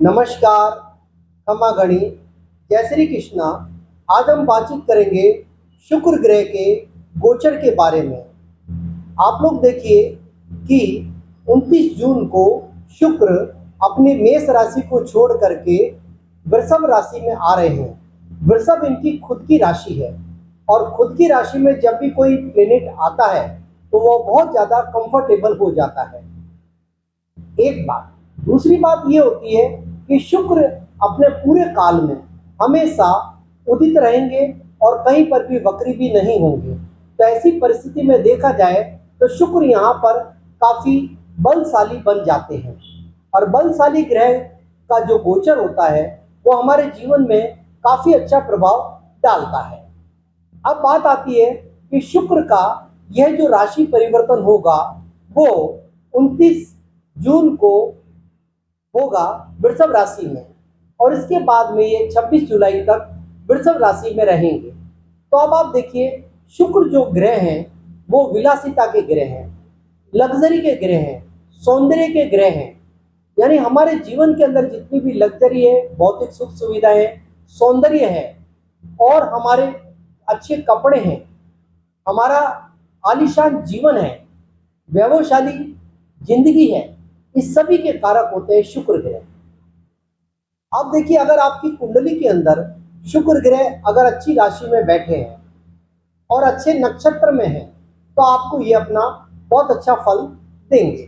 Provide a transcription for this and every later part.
नमस्कार, खमा गणी, जय श्री कृष्णा। आज हम बातचीत करेंगे शुक्र ग्रह के गोचर के बारे में। आप लोग देखिए कि 29 जून को शुक्र अपनी मेष राशि को छोड़ करके वृषभ राशि में आ रहे हैं। वृषभ इनकी खुद की राशि है और खुद की राशि में जब भी कोई प्लेनेट आता है तो वो बहुत ज़्यादा कंफर्टेबल हो जाता है। एक बात, दूसरी बात ये होती है कि शुक्र अपने पूरे काल में हमेशा उदित रहेंगे और कहीं पर भी वक्री भी नहीं होंगे। तो ऐसी परिस्थिति में देखा जाए तो शुक्र यहाँ पर काफी बलशाली बन जाते हैं और बलशाली ग्रह का जो गोचर होता है वो हमारे जीवन में काफी अच्छा प्रभाव डालता है। अब बात आती है कि शुक्र का यह जो राशि परिवर्तन होगा वो 29 जून को होगा वृषभ राशि में और इसके बाद में ये 26 जुलाई तक वृषभ राशि में रहेंगे। तो अब आप देखिए, शुक्र जो ग्रह हैं वो विलासिता के ग्रह हैं, लग्जरी के ग्रह हैं, सौंदर्य के ग्रह हैं। यानी हमारे जीवन के अंदर जितनी भी लग्जरी है, भौतिक सुख सुविधाएं, सौंदर्य है और हमारे अच्छे कपड़े हैं, हमारा आलीशान जीवन है, वैभवशाली जिंदगी है, इस सभी के कारक होते हैं शुक्र ग्रह। अब देखिए, अगर आपकी कुंडली के अंदर शुक्र ग्रह अगर अच्छी राशि में बैठे हैं और अच्छे नक्षत्र में हैं तो आपको ये अपना बहुत अच्छा फल देंगे।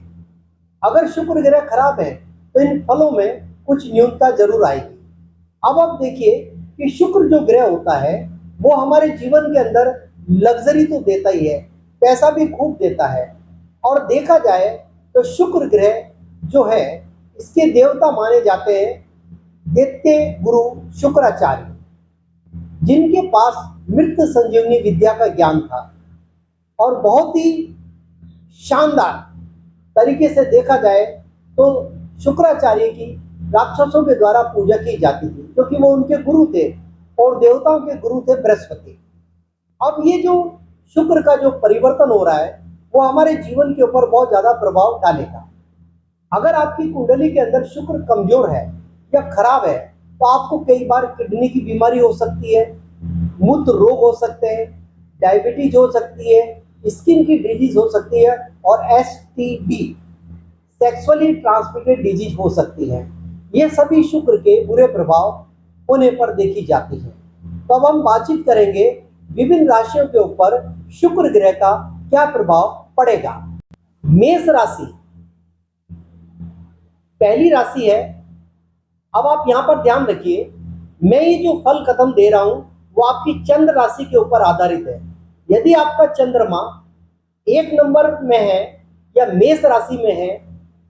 अगर शुक्र ग्रह खराब है तो इन फलों में कुछ न्यूनता जरूर आएगी। अब आप देखिए कि शुक्र जो ग्रह होता है वो हमारे जीवन के अंदर लग्जरी तो देता ही है, पैसा भी खूब देता है। और देखा जाए तो शुक्र ग्रह जो है इसके देवता माने जाते हैं दैत्य गुरु शुक्राचार्य, जिनके पास मृत संजीवनी विद्या का ज्ञान था और बहुत ही शानदार तरीके से देखा जाए तो शुक्राचार्य की राक्षसों के द्वारा पूजा की जाती थी क्योंकि वो उनके गुरु थे और देवताओं के गुरु थे बृहस्पति। अब ये जो शुक्र का जो परिवर्तन हो रहा है वो हमारे जीवन के ऊपर बहुत ज्यादा प्रभाव डालेगा। अगर आपकी कुंडली के अंदर शुक्र कमजोर है या खराब है तो आपको कई बार किडनी की बीमारी हो सकती है, मूत्र रोग हो सकते हैं, डायबिटीज हो सकती है, स्किन की डिजीज हो सकती है और एसटीडी सेक्सुअली ट्रांसमिटेड डिजीज हो सकती है। ये सभी शुक्र के बुरे प्रभाव होने पर देखी जाती है। तो अब हम बातचीत करेंगे विभिन्न राशियों के ऊपर शुक्र ग्रह का क्या प्रभाव पड़ेगा। मेष राशि पहली राशि है। अब आप यहां पर ध्यान रखिए, मैं ये जो फल कथम दे रहा हूं वो आपकी चंद्र राशि के ऊपर आधारित है। यदि आपका चंद्रमा 1 नंबर में है या मेष राशि में है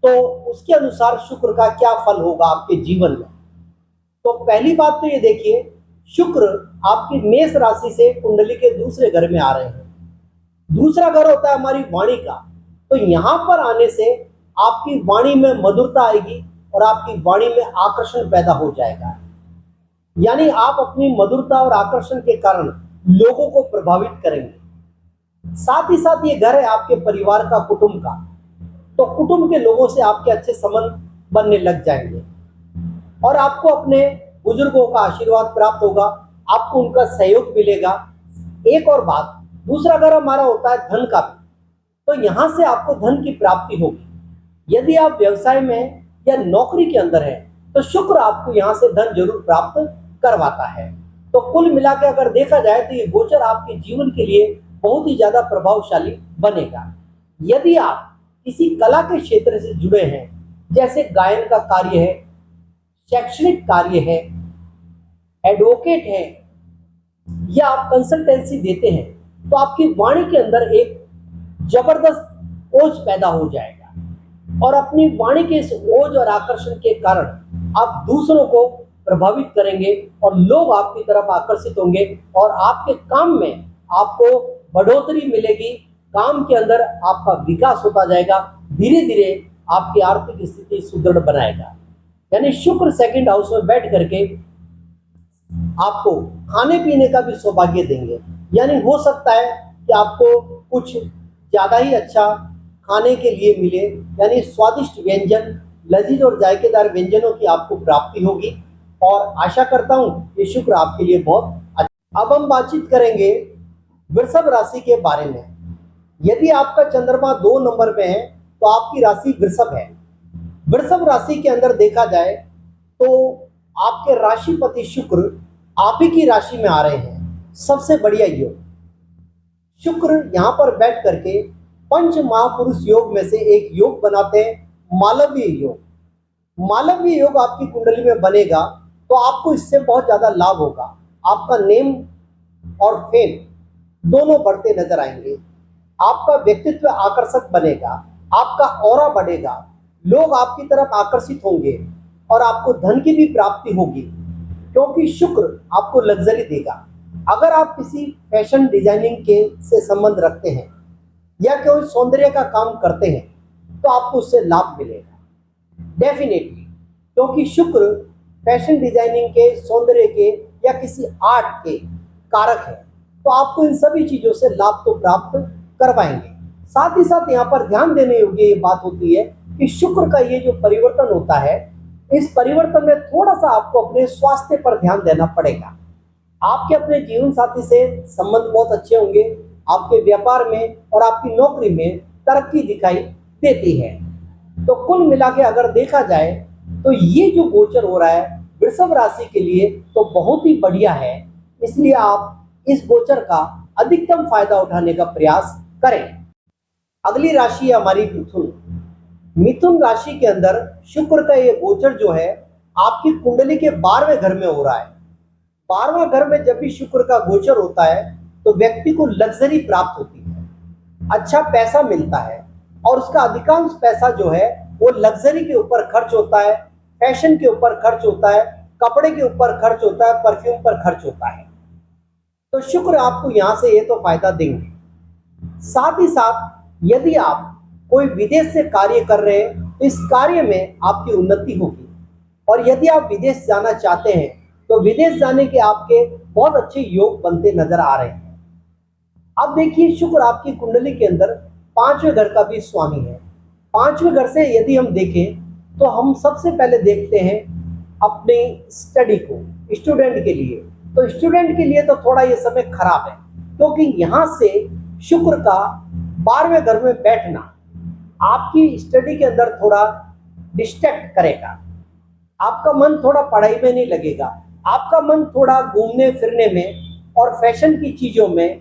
तो उसके अनुसार शुक्र का क्या फल होगा आपके जीवन में। तो पहली बात तो ये देखिए, शुक्र आपकी मेष राशि से कुंडली के दूसरे घर में आ रहे हैं। दूसरा घर होता है हमारी वाणी का, तो यहां पर आने से आपकी वाणी में मधुरता आएगी और आपकी वाणी में आकर्षण पैदा हो जाएगा। यानी आप अपनी मधुरता और आकर्षण के कारण लोगों को प्रभावित करेंगे। साथ ही साथ ये घर है आपके परिवार का, कुटुंब का, तो कुटुंब के लोगों से आपके अच्छे संबंध बनने लग जाएंगे और आपको अपने बुजुर्गों का आशीर्वाद प्राप्त होगा, आपको उनका सहयोग मिलेगा। एक और बात, दूसरा घर हमारा होता है धन का भी, तो यहां से आपको धन की प्राप्ति होगी। यदि आप व्यवसाय में या नौकरी के अंदर है तो शुक्र आपको यहां से धन जरूर प्राप्त करवाता है। तो कुल मिला के अगर देखा जाए तो ये गोचर आपके जीवन के लिए बहुत ही ज्यादा प्रभावशाली बनेगा। यदि आप किसी कला के क्षेत्र से जुड़े हैं, जैसे गायन का कार्य है, शैक्षणिक कार्य है, एडवोकेट है या आप कंसल्टेंसी देते हैं, तो आपकी वाणी के अंदर एक जबरदस्त ओज पैदा हो जाएगा और अपनी वाणी के इस ओज और आकर्षण के कारण आप दूसरों को प्रभावित करेंगे और लोग आपकी तरफ आकर्षित होंगे और आपके काम में आपको बढ़ोतरी मिलेगी। काम के अंदर आपका विकास होता जाएगा, धीरे धीरे आपकी आर्थिक स्थिति सुदृढ़ बनाएगा। यानी शुक्र सेकंड हाउस में बैठ करके आपको खाने पीने का भी सौभाग्य देंगे। यानी हो सकता है कि आपको कुछ ज्यादा ही अच्छा खाने के लिए मिले, यानी स्वादिष्ट व्यंजन लजीज और जायकेदार व्यंजनों की आपको प्राप्ति होगी और आशा करता हूँ ये शुक्र आपके लिए बहुत अच्छा। अब हम बातचीत करेंगे वृषभ राशि के बारे में। यदि आपका चंद्रमा 2 नंबर पे है तो आपकी राशि वृषभ है। वृषभ राशि के अंदर देखा जाए तो आपके राशिपति शुक्र आप ही की राशि में आ रहे हैं। सबसे बढ़िया योग शुक्र यहाँ पर बैठ करके पंच महापुरुष योग में से एक योग बनाते हैं, मालवीय योग। मालवीय योग आपकी कुंडली में बनेगा तो आपको इससे बहुत ज्यादा लाभ होगा। आपका नेम और फेम दोनों बढ़ते नजर आएंगे। आपका व्यक्तित्व आकर्षक बनेगा, आपका ऑरा बढ़ेगा, लोग आपकी तरफ आकर्षित होंगे और आपको धन की भी प्राप्ति होगी क्योंकि शुक्र आपको लग्जरी देगा। अगर आप किसी फैशन डिजाइनिंग के से संबंध रखते हैं या कोई सौंदर्य का काम करते हैं तो आपको उससे लाभ मिलेगा डेफिनेटली, क्योंकि शुक्र फैशन डिजाइनिंग के, सौंदर्य के या किसी आर्ट के कारक है। तो आपको इन सभी चीजों से लाभ तो प्राप्त करवाएंगे। साथ ही साथ यहाँ पर ध्यान देने योग्य ये बात होती है कि शुक्र का ये जो परिवर्तन होता है, इस परिवर्तन में थोड़ा सा आपको अपने स्वास्थ्य पर ध्यान देना पड़ेगा। आपके अपने जीवन साथी से संबंध बहुत अच्छे होंगे, आपके व्यापार में और आपकी नौकरी में तरक्की दिखाई देती है। तो कुल मिला के अगर देखा जाए तो ये जो गोचर हो रहा है वृषभ राशि के लिए तो बहुत ही बढ़िया है। इसलिए आप इस गोचर का अधिकतम फायदा उठाने का प्रयास करें। अगली राशि है हमारी मिथुन। मिथुन राशि के अंदर शुक्र का ये गोचर जो है आपकी कुंडली के 12वें घर में हो रहा है। 12वां घर में जब भी शुक्र का गोचर होता है तो व्यक्ति को लग्जरी प्राप्त होती है, अच्छा पैसा मिलता है और उसका अधिकांश पैसा जो है वो लग्जरी के ऊपर खर्च होता है, फैशन के ऊपर खर्च होता है, कपड़े के ऊपर खर्च होता है, परफ्यूम पर खर्च होता है। तो शुक्र आपको यहां से ये तो फायदा देंगे। साथ ही साथ यदि आप कोई विदेश से कार्य कर रहे हैं तो इस कार्य में आपकी उन्नति होगी और यदि आप विदेश जाना चाहते हैं तो विदेश जाने के आपके बहुत अच्छे योग बनते नजर आ रहे हैं। अब देखिए शुक्र आपकी कुंडली के अंदर 5वें घर का भी स्वामी है। 5वें घर से यदि हम देखें तो हम सबसे पहले देखते हैं अपनी स्टडी को, स्टूडेंट के लिए। तो स्टूडेंट के लिए तो थोड़ा ये समय खराब है क्योंकि यहाँ से शुक्र का 12वें घर में बैठना आपकी स्टडी के अंदर थोड़ा डिस्ट्रैक्ट करेगा। आपका मन थोड़ा पढ़ाई में नहीं लगेगा, आपका मन थोड़ा घूमने फिरने में और फैशन की चीजों में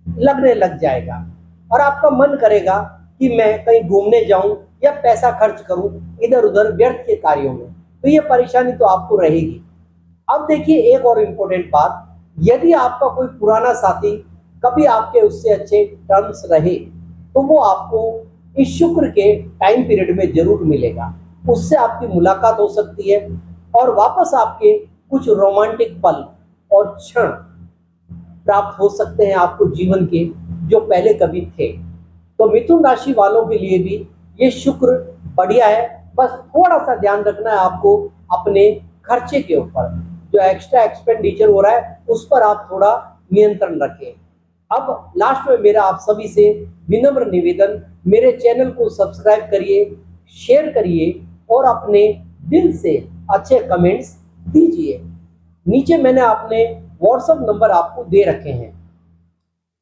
लगने लग जाएगा और आपका मन करेगा कि मैं कहीं घूमने जाऊं या पैसा खर्च करूं इधर उधर व्यर्थ के कार्यों में। तो ये परेशानी तो आपको रहेगी। अब देखिए एक और इम्पोर्टेंट बात, यदि आपका कोई पुराना साथी कभी आपके उससे अच्छे टर्म्स रहे तो वो आपको इस शुक्र के टाइम पीरियड में जरूर मिलेगा। उससे आपकी मुलाकात हो सकती है और वापस आपके कुछ रोमांटिक पल और क्षण प्राप्त हो सकते हैं आपको जीवन के, जो पहले कभी थे। तो मिथुन राशि वालों के लिए भी ये शुक्र बढ़िया है। बस थोड़ा सा ध्यान रखना है आपको अपने खर्चे के ऊपर, जो एक्स्ट्रा एक्सपेंडिचर हो रहा है उस पर आप थोड़ा नियंत्रण रखें। अब लास्ट में मेरा आप सभी से विनम्र निवेदन, मेरे चैनल को सब्सक्राइब करिए, शेयर करिए और अपने दिल से अच्छे कमेंट्स दीजिए। नीचे मैंने अपने व्हाट्सएप नंबर आपको दे रखे हैं।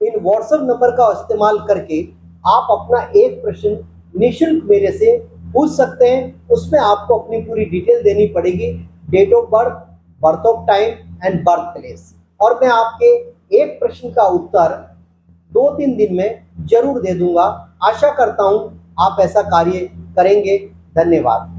इन व्हाट्सएप नंबर का इस्तेमाल करके आप अपना एक प्रश्न निःशुल्क मेरे से पूछ सकते हैं। उसमें आपको अपनी पूरी डिटेल देनी पड़ेगी, date of birth, birth of time and birth place, और मैं आपके एक प्रश्न का उत्तर 2-3 दिन में जरूर दे दूंगा। आशा करता हूं आप ऐसा कार्य करेंगे। धन्यवाद।